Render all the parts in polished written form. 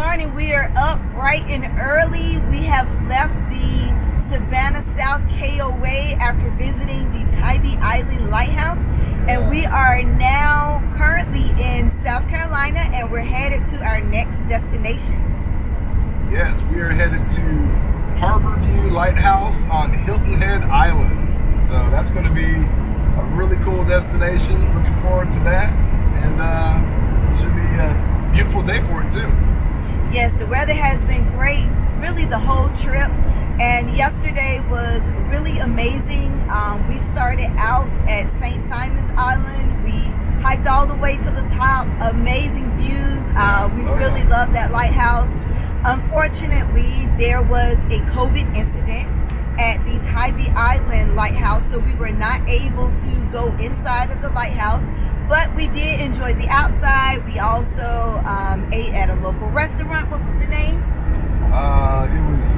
morning. We are up bright and early. We have left the Savannah South KOA after visiting the Tybee Island Lighthouse. And we are now currently in South Carolina, and we're headed to our next destination. Yes, we are headed to Harbour Lighthouse on Hilton Head Island. So that's going to be a really cool destination. Looking forward to that. And should be a beautiful day for it too. Yes, the weather has been great, really the whole trip. And yesterday was really amazing. We started out at St. Simon's Island. We hiked all the way to the top. Amazing views. We really love that lighthouse. Unfortunately, there was a COVID incident at the Tybee Island Lighthouse, so we were not able to go inside of the lighthouse, but we did enjoy the outside. We also ate at a local restaurant. What was the name? It was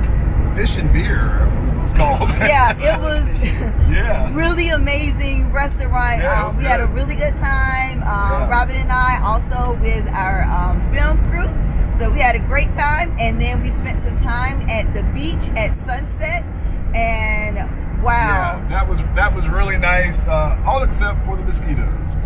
Fish and Beer, it was called. Yeah, it was really amazing restaurant. We had a really good time. Robin and I also with our film crew. So we had a great time, and then we spent some time at the beach at sunset, and wow. Yeah, that was really nice, all except for the mosquitoes.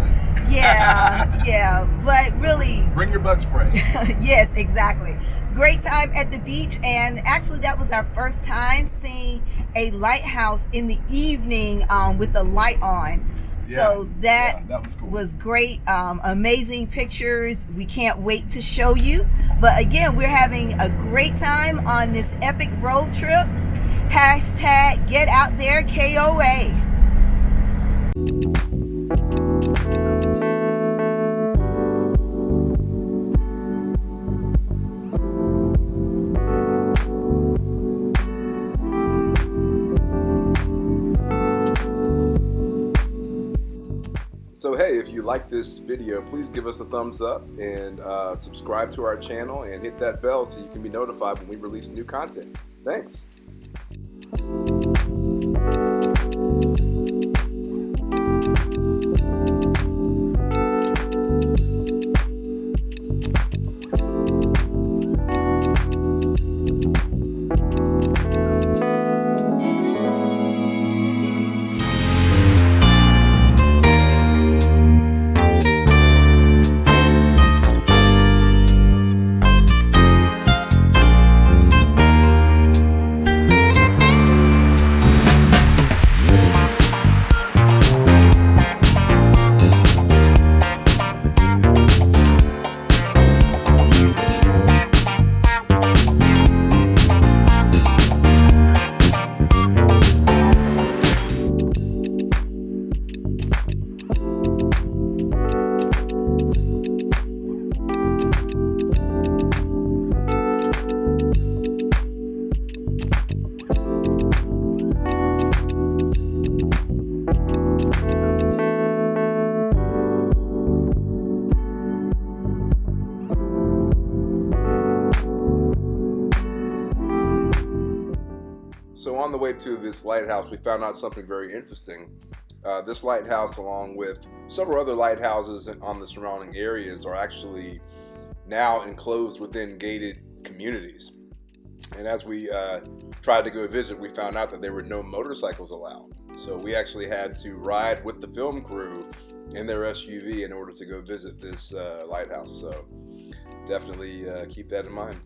Yeah, but really. Bring your bug spray. Yes, exactly. Great time at the beach, and actually that was our first time seeing a lighthouse in the evening with the light on. So that was cool. Was great. Amazing pictures. We can't wait to show you. But again, we're having a great time on this epic road trip. Hashtag get out there KOA. So hey, if you like this video, please give us a thumbs up and subscribe to our channel and hit that bell so you can be notified when we release new content. Thanks. So on the way to this lighthouse, we found out something very interesting. This lighthouse, along with several other lighthouses on the surrounding areas, are actually now enclosed within gated communities. And as we tried to go visit, we found out that there were no motorcycles allowed. So we actually had to ride with the film crew in their SUV in order to go visit this lighthouse. So definitely keep that in mind.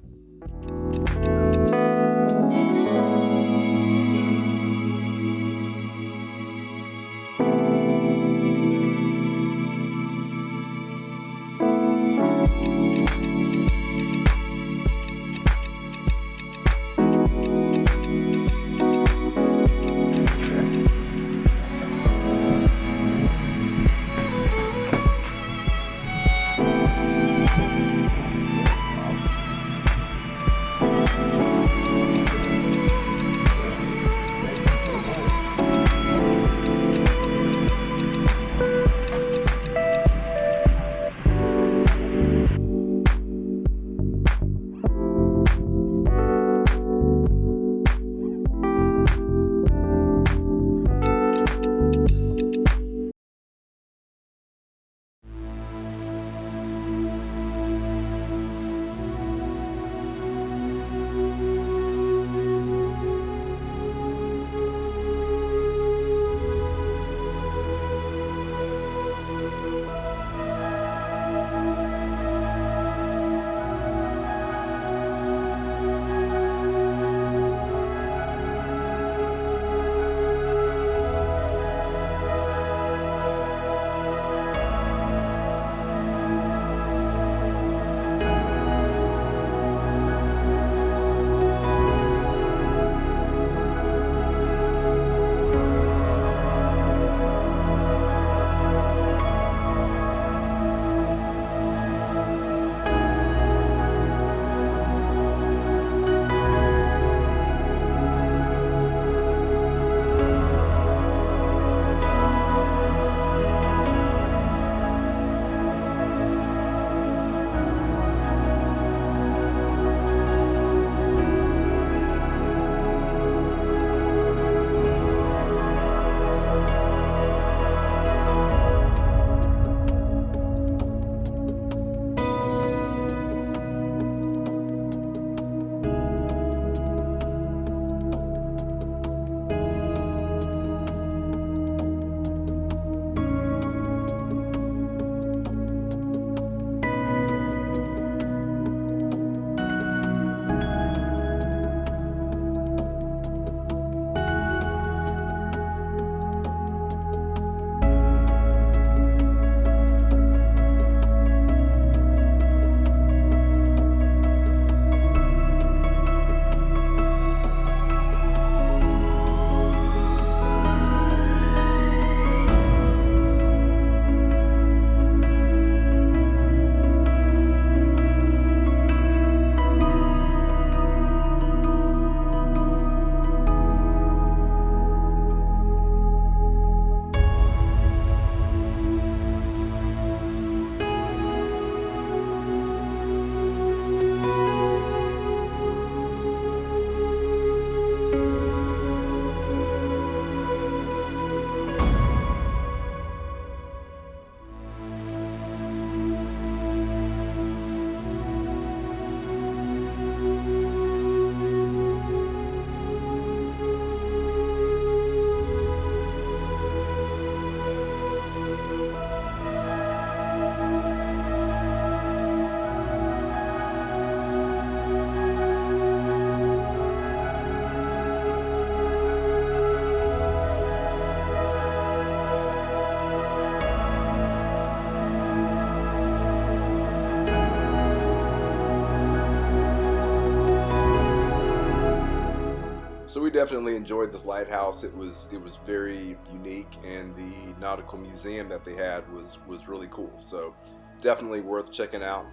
we definitely enjoyed this lighthouse. It was very unique, and the nautical museum that they had was really cool. So definitely worth checking out.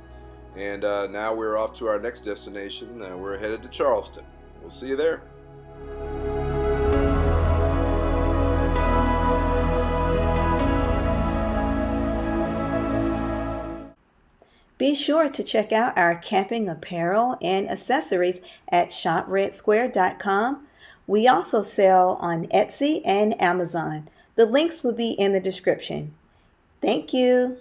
And now we're off to our next destination. We're headed to Charleston. We'll see you there. Be sure to check out our camping apparel and accessories at shopredsquare.com. We also sell on Etsy and Amazon. The links will be in the description. Thank you.